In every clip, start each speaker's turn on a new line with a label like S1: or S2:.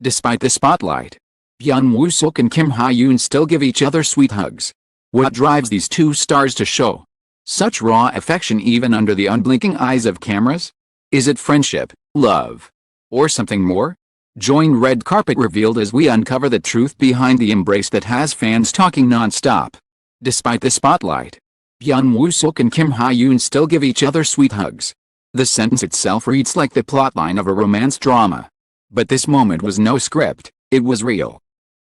S1: Despite the spotlight, Byun, Woo-seok and Kim Hye-yoon still give each other sweet hugs. What drives these two stars to show such raw affection even under the unblinking eyes of cameras? Is it friendship, love, or something more? Join Red Carpet Revealed as we uncover the truth behind the embrace that has fans talking non-stop. Despite the spotlight, Byun, Woo-seok and Kim Hye-yoon still give each other sweet hugs. The sentence itself reads like the plotline of a romance drama. But this moment was no script, it was real.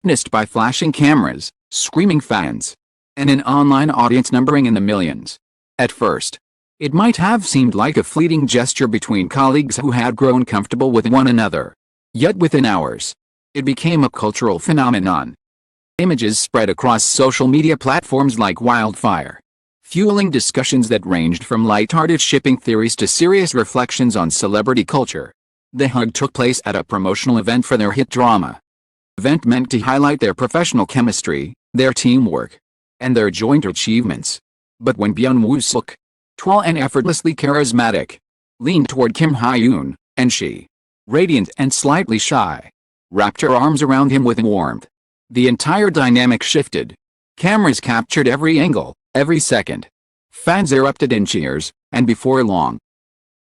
S1: Witnessed by flashing cameras, screaming fans, and an online audience numbering in the millions. At first, it might have seemed like a fleeting gesture between colleagues who had grown comfortable with one another. Yet within hours, it became a cultural phenomenon. Images spread across social media platforms like wildfire, fueling discussions that ranged from light-hearted shipping theories to serious reflections on celebrity culture. The hug took place at a promotional event for their hit drama. The event meant to highlight their professional chemistry, their teamwork, and their joint achievements. But when Byun, Woo-seok, tall and effortlessly charismatic, leaned toward Kim Hye-yoon, and she, radiant and slightly shy, wrapped her arms around him with warmth, the entire dynamic shifted. Cameras captured every angle, every second. Fans erupted in cheers, and before long,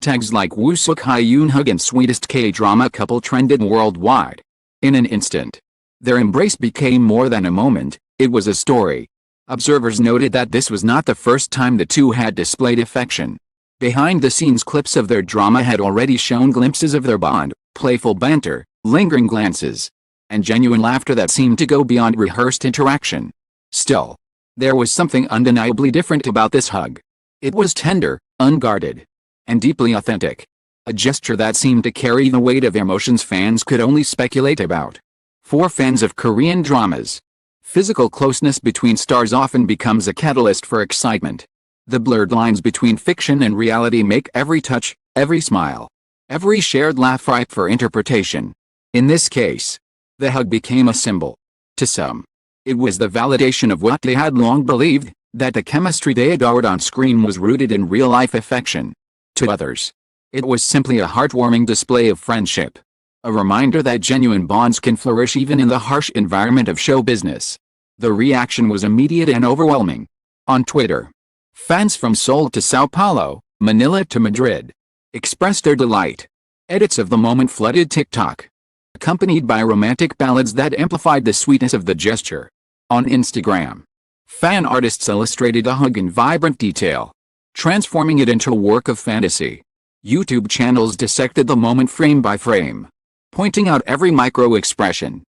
S1: tags like Woo-seok Hye-yoon hug and sweetest K-drama couple trended worldwide. In an instant, their embrace became more than a moment, it was a story. Observers noted that this was not the first time the two had displayed affection. Behind-the-scenes clips of their drama had already shown glimpses of their bond, playful banter, lingering glances, and genuine laughter that seemed to go beyond rehearsed interaction. Still, there was something undeniably different about this hug. It was tender, unguarded, and deeply authentic. A gesture that seemed to carry the weight of emotions fans could only speculate about. For fans of Korean dramas, physical closeness between stars often becomes a catalyst for excitement. The blurred lines between fiction and reality make every touch, every smile, every shared laugh ripe for interpretation. In this case, the hug became a symbol. To some, it was the validation of what they had long believed, that the chemistry they adored on screen was rooted in real-life affection. To others, it was simply a heartwarming display of friendship. A reminder that genuine bonds can flourish even in the harsh environment of show business. The reaction was immediate and overwhelming. On Twitter, fans from Seoul to Sao Paulo, Manila to Madrid, expressed their delight. Edits of the moment flooded TikTok, accompanied by romantic ballads that amplified the sweetness of the gesture. On Instagram, fan artists illustrated the hug in vibrant detail, transforming it into a work of fantasy. YouTube channels dissected the moment frame by frame, pointing out every micro-expression,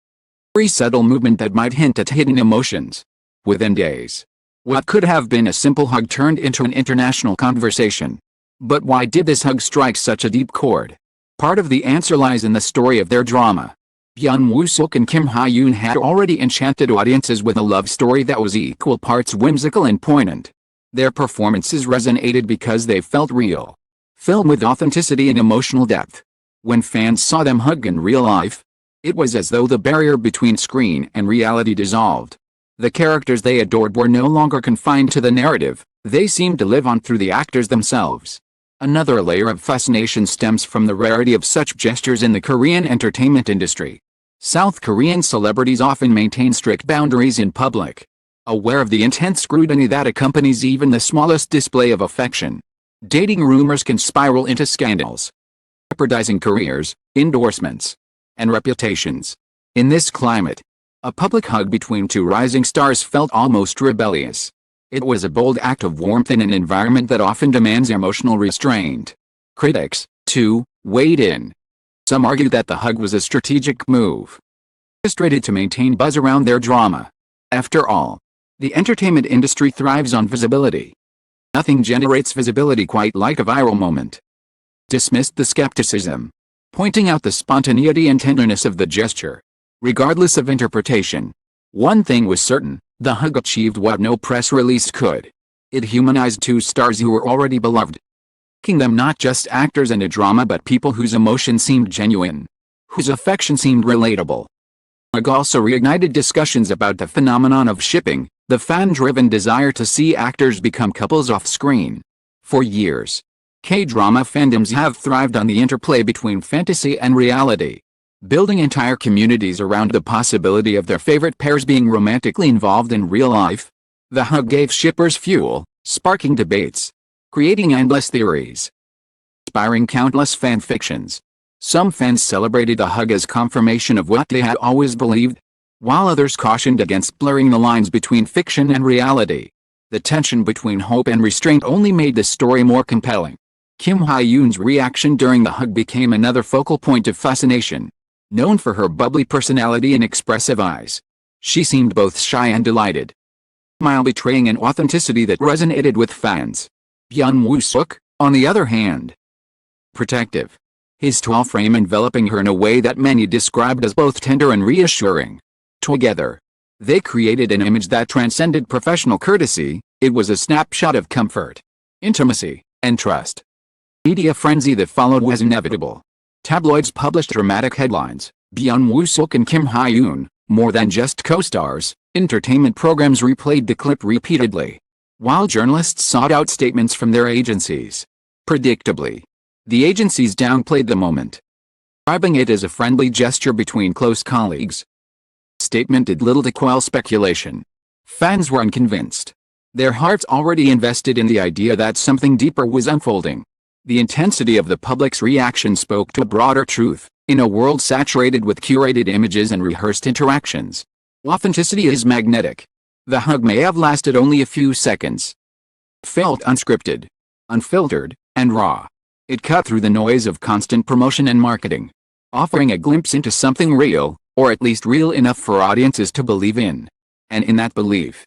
S1: every subtle movement that might hint at hidden emotions. Within days, what could have been a simple hug turned into an international conversation. But why did this hug strike such a deep chord? Part of the answer lies in the story of their drama. Byun, Woo-seok and Kim Hye-yoon had already enchanted audiences with a love story that was equal parts whimsical and poignant. Their performances resonated because they felt real, filled with authenticity and emotional depth. When fans saw them hug in real life, it was as though the barrier between screen and reality dissolved. The characters they adored were no longer confined to the narrative, they seemed to live on through the actors themselves. Another layer of fascination stems from the rarity of such gestures in the Korean entertainment industry. South Korean celebrities often maintain strict boundaries in public, aware of the intense scrutiny that accompanies even the smallest display of affection. Dating rumors can spiral into scandals, jeopardizing careers, endorsements, and reputations. In this climate, a public hug between two rising stars felt almost rebellious. It was a bold act of warmth in an environment that often demands emotional restraint. Critics, too, weighed in. Some argued that the hug was a strategic move, orchestrated to maintain buzz around their drama. After all, the entertainment industry thrives on visibility. Nothing generates visibility quite like a viral moment. Dismissed the skepticism, pointing out the spontaneity and tenderness of the gesture. Regardless of interpretation, one thing was certain, the hug achieved what no press release could. It humanized two stars who were already beloved, making them not just actors in a drama but people whose emotion seemed genuine, whose affection seemed relatable. The hug also reignited discussions about the phenomenon of shipping, the fan-driven desire to see actors become couples off-screen. For years, K-drama fandoms have thrived on the interplay between fantasy and reality. building entire communities around the possibility of their favorite pairs being romantically involved in real life. The hug gave shippers fuel, sparking debates, creating endless theories, inspiring countless fan fictions. Some fans celebrated the hug as confirmation of what they had always believed, while others cautioned against blurring the lines between fiction and reality. The tension between hope and restraint only made the story more compelling. Kim Hye-yoon's reaction during the hug became another focal point of fascination. Known for her bubbly personality and expressive eyes, she seemed both shy and delighted, while betraying an authenticity that resonated with fans. Woo-seok, on the other hand, protective, his tall frame enveloping her in a way that many described as both tender and reassuring. Together, they created an image that transcended professional courtesy. It was a snapshot of comfort, intimacy, and trust. Media frenzy that followed was inevitable. Tabloids published dramatic headlines: Byun, Woo-seok and Kim Hye-yoon, more than just co-stars. Entertainment programs replayed the clip repeatedly, while journalists sought out statements from their agencies. Predictably, the agencies downplayed the moment, describing it as a friendly gesture between close colleagues. The statement did little to quell speculation. Fans were unconvinced, their hearts already invested in the idea that something deeper was unfolding. The intensity of the public's reaction spoke to a broader truth. In a world saturated with curated images and rehearsed interactions, authenticity is magnetic. The hug may have lasted only a few seconds. It felt unscripted, unfiltered, and raw. It cut through the noise of constant promotion and marketing, offering a glimpse into something real, or at least real enough for audiences to believe in. And in that belief,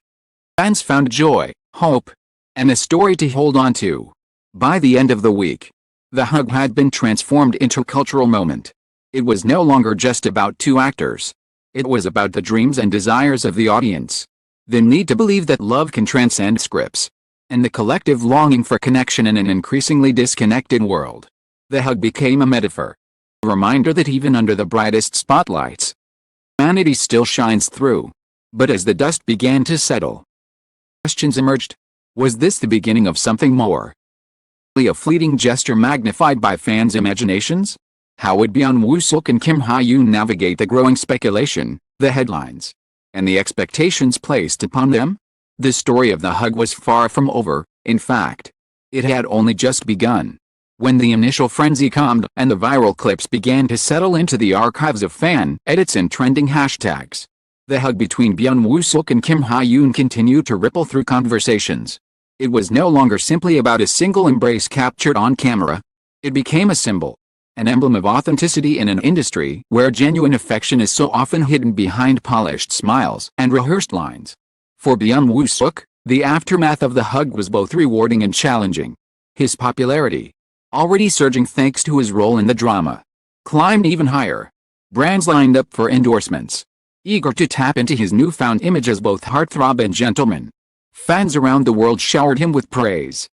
S1: fans found joy, hope, and a story to hold on to. By the end of the week, the hug had been transformed into a cultural moment. It was no longer just about two actors. It was about the dreams and desires of the audience, the need to believe that love can transcend scripts, and the collective longing for connection in an increasingly disconnected world. The hug became a metaphor, a reminder that even under the brightest spotlights, humanity still shines through. But as the dust began to settle, questions emerged. Was this the beginning of something more? A fleeting gesture magnified by fans' imaginations? How would Byun, Woo-seok and Kim Hye-yoon navigate the growing speculation, the headlines, and the expectations placed upon them? The story of the hug was far from over. In fact, it had only just begun. When the initial frenzy calmed and the viral clips began to settle into the archives of fan edits and trending hashtags, the hug between Byun, Woo-seok and Kim Hye-yoon continued to ripple through conversations. It was no longer simply about a single embrace captured on camera. It became a symbol, an emblem of authenticity in an industry where genuine affection is so often hidden behind polished smiles and rehearsed lines. For Byun Woo-seok, the aftermath of the hug was both rewarding and challenging. His popularity, already surging thanks to his role in the drama, climbed even higher. Brands lined up for endorsements, eager to tap into his newfound image as both heartthrob and gentleman. Fans around the world showered him with praise,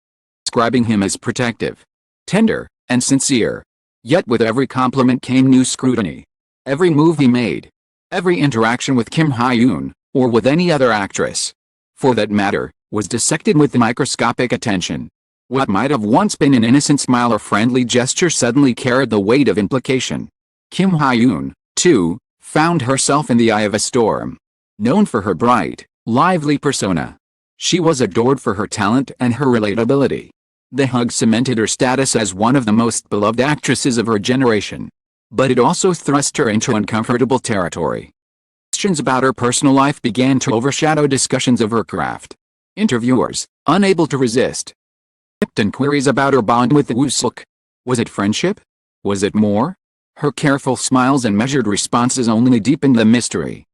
S1: describing him as protective, tender, and sincere. Yet with every compliment came new scrutiny. Every move he made, every interaction with Kim Hye-yoon, or with any other actress, for that matter, was dissected with microscopic attention. What might have once been an innocent smile or friendly gesture suddenly carried the weight of implication. Kim Hye-yoon, too, found herself in the eye of a storm. Known for her bright, lively persona, she was adored for her talent and her relatability. The hug cemented her status as one of the most beloved actresses of her generation. But it also thrust her into uncomfortable territory. Questions about her personal life began to overshadow discussions of her craft. Interviewers, unable to resist, tipped inquiries about her bond with Woo-seok. Was it friendship? Was it more? Her careful smiles and measured responses only deepened the mystery.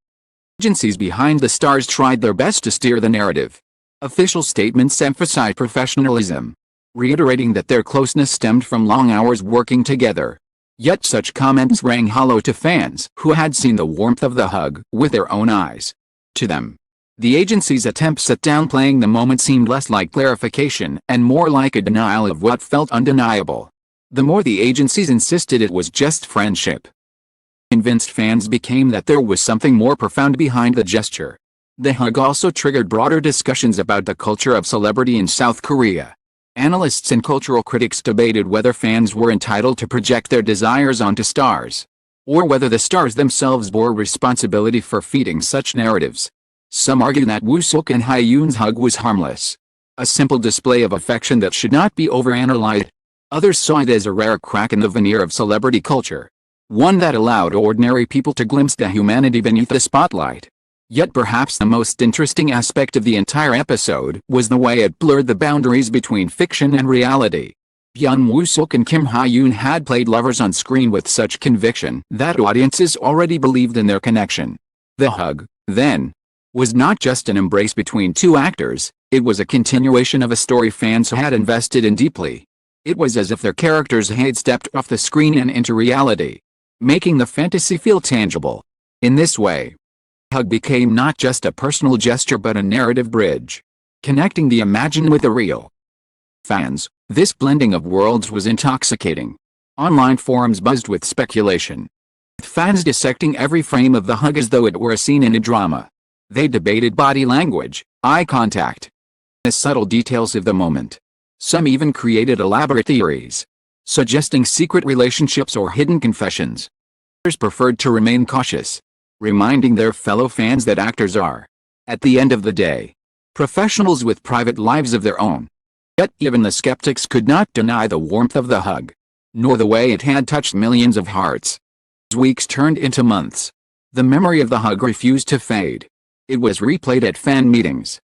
S1: Agencies behind the stars tried their best to steer the narrative. Official statements emphasized professionalism, reiterating that their closeness stemmed from long hours working together. Yet such comments rang hollow to fans who had seen the warmth of the hug with their own eyes. To them, the agency's attempts at downplaying the moment seemed less like clarification and more like a denial of what felt undeniable. The more the agencies insisted it was just friendship, convinced fans became that there was something more profound behind the gesture. The hug also triggered broader discussions about the culture of celebrity in South Korea. Analysts and cultural critics debated whether fans were entitled to project their desires onto stars, or whether the stars themselves bore responsibility for feeding such narratives. Some argue that Woo-seok and Hye-yoon's hug was harmless, a simple display of affection that should not be overanalyzed. Others saw it as a rare crack in the veneer of celebrity culture, one that allowed ordinary people to glimpse the humanity beneath the spotlight. Yet perhaps the most interesting aspect of the entire episode was the way it blurred the boundaries between fiction and reality. Byun Woo-seok and Kim Hye-yoon had played lovers on screen with such conviction that audiences already believed in their connection. The hug, then, was not just an embrace between two actors, it was a continuation of a story fans had invested in deeply. It was as if their characters had stepped off the screen and into reality, making the fantasy feel tangible. In this way, the hug became not just a personal gesture but a narrative bridge, connecting the imagined with the real. Fans, this blending of worlds was intoxicating. Online forums buzzed with speculation, with fans dissecting every frame of the hug as though it were a scene in a drama. They debated body language, eye contact, the subtle details of the moment. Some even created elaborate theories, suggesting secret relationships or hidden confessions. Others preferred to remain cautious, reminding their fellow fans that actors are, at the end of the day, professionals with private lives of their own. Yet even the skeptics could not deny the warmth of the hug, nor the way it had touched millions of hearts. As weeks turned into months, the memory of the hug refused to fade. It was replayed at fan meetings,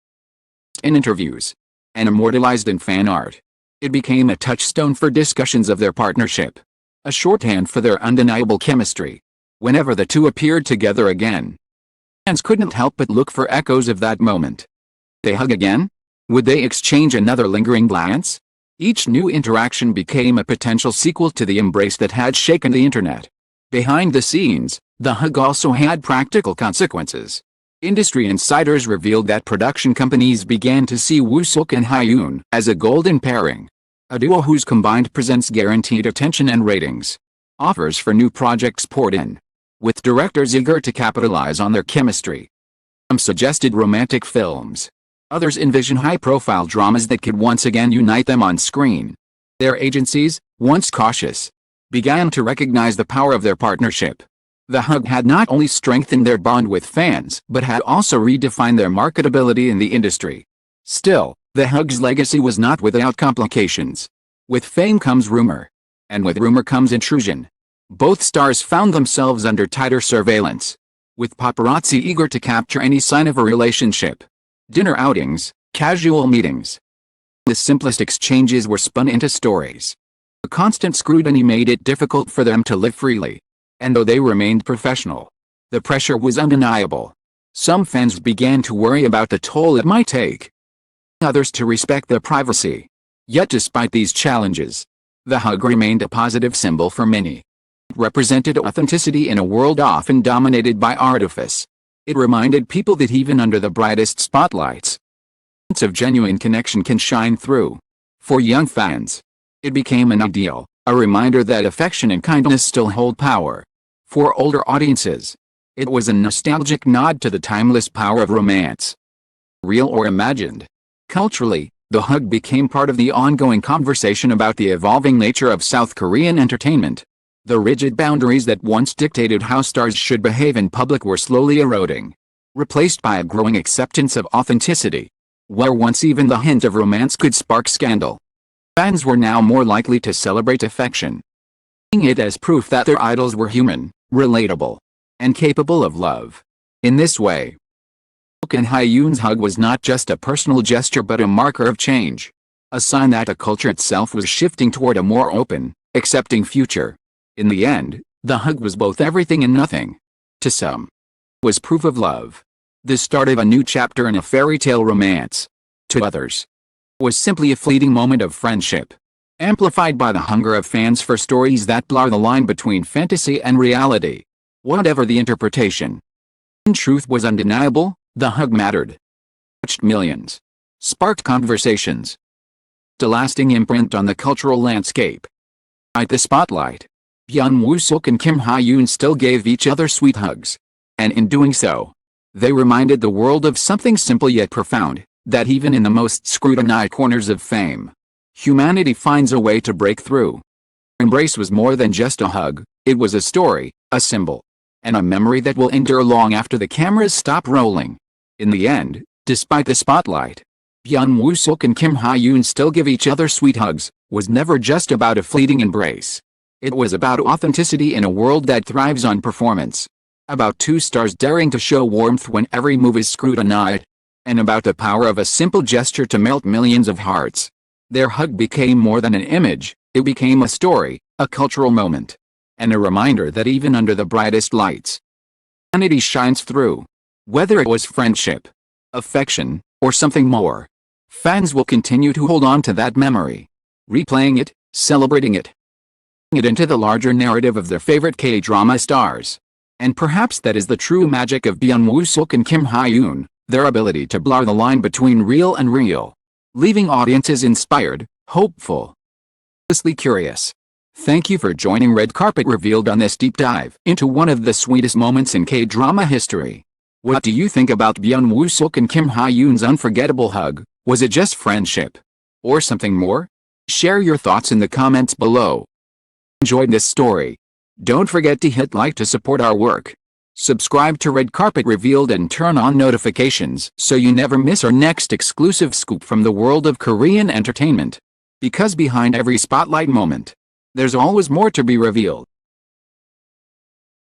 S1: in interviews, and immortalized in fan art. It became a touchstone for discussions of their partnership, a shorthand for their undeniable chemistry. Whenever the two appeared together again, fans couldn't help but look for echoes of that moment. They hug again? Would they exchange another lingering glance? Each new interaction became a potential sequel to the embrace that had shaken the internet. Behind the scenes, the hug also had practical consequences. Industry insiders revealed that production companies began to see Woo-seok and Hye-yoon as a golden pairing, a duo whose combined presence guaranteed attention and ratings. Offers for new projects poured in, with directors eager to capitalize on their chemistry. Some suggested romantic films. Others envisioned high-profile dramas that could once again unite them on screen. Their agencies, once cautious, began to recognize the power of their partnership. The hug had not only strengthened their bond with fans but had also redefined their marketability in the industry. Still, the hug's legacy was not without complications. With fame comes rumor, and with rumor comes intrusion. Both stars found themselves under tighter surveillance, with paparazzi eager to capture any sign of a relationship. Dinner outings, casual meetings. The simplest exchanges were spun into stories. The constant scrutiny made it difficult for them to live freely. And though they remained professional, the pressure was undeniable. Some fans began to worry about the toll it might take. Others to respect their privacy. Yet despite these challenges, the hug remained a positive symbol for many. It represented authenticity in a world often dominated by artifice. It reminded people that even under the brightest spotlights, a sense of genuine connection can shine through. For young fans, it became an ideal, a reminder that affection and kindness still hold power. For older audiences, it was a nostalgic nod to the timeless power of romance, real or imagined. Culturally, the hug became part of the ongoing conversation about the evolving nature of South Korean entertainment. The rigid boundaries that once dictated how stars should behave in public were slowly eroding, replaced by a growing acceptance of authenticity. Where once even the hint of romance could spark scandal, fans were now more likely to celebrate affection, seeing it as proof that their idols were human, relatable, and capable of love. In this way, Woo-seok and Hye-yoon's hug was not just a personal gesture but a marker of change, a sign that the culture itself was shifting toward a more open, accepting future. In the end, the hug was both everything and nothing. To some, it was proof of love, the start of a new chapter in a fairy tale romance. To others, it was simply a fleeting moment of friendship, amplified by the hunger of fans for stories that blur the line between fantasy and reality. Whatever the interpretation, the truth was undeniable. The hug mattered, touched millions, sparked conversations, left a lasting imprint on the cultural landscape. At the spotlight, Byun Woo-seok and Kim Hye-yoon still gave each other sweet hugs, and in doing so, they reminded the world of something simple yet profound, that even in the most scrutinized corners of fame, humanity finds a way to break through. Embrace was more than just a hug, it was a story, a symbol, and a memory that will endure long after the cameras stop rolling. In the end, despite the spotlight, Byun Woo-seok and Kim Hye-yoon still give each other sweet hugs, was never just about a fleeting embrace. It was about authenticity in a world that thrives on performance. About two stars daring to show warmth when every move is scrutinized. And about the power of a simple gesture to melt millions of hearts. Their hug became more than an image, it became a story, a cultural moment. And a reminder that even under the brightest lights, humanity shines through. Whether it was friendship, affection, or something more, fans will continue to hold on to that memory, replaying it, celebrating it into the larger narrative of their favorite K-drama stars. And perhaps that is the true magic of Byun Woo-seok and Kim Hye-yoon, their ability to blur the line between real and real, leaving audiences inspired, hopeful, endlessly curious. Thank you for joining Red Carpet Revealed on this deep dive into one of the sweetest moments in K-drama history. What do you think about Byun Woo-seok and Kim Hye-yoon's unforgettable hug? Was it just friendship? Or something more? Share your thoughts in the comments below. Enjoyed this story? Don't forget to hit like to support our work. Subscribe to Red Carpet Revealed and turn on notifications so you never miss our next exclusive scoop from the world of Korean entertainment. Because behind every spotlight moment, there's always more to be revealed.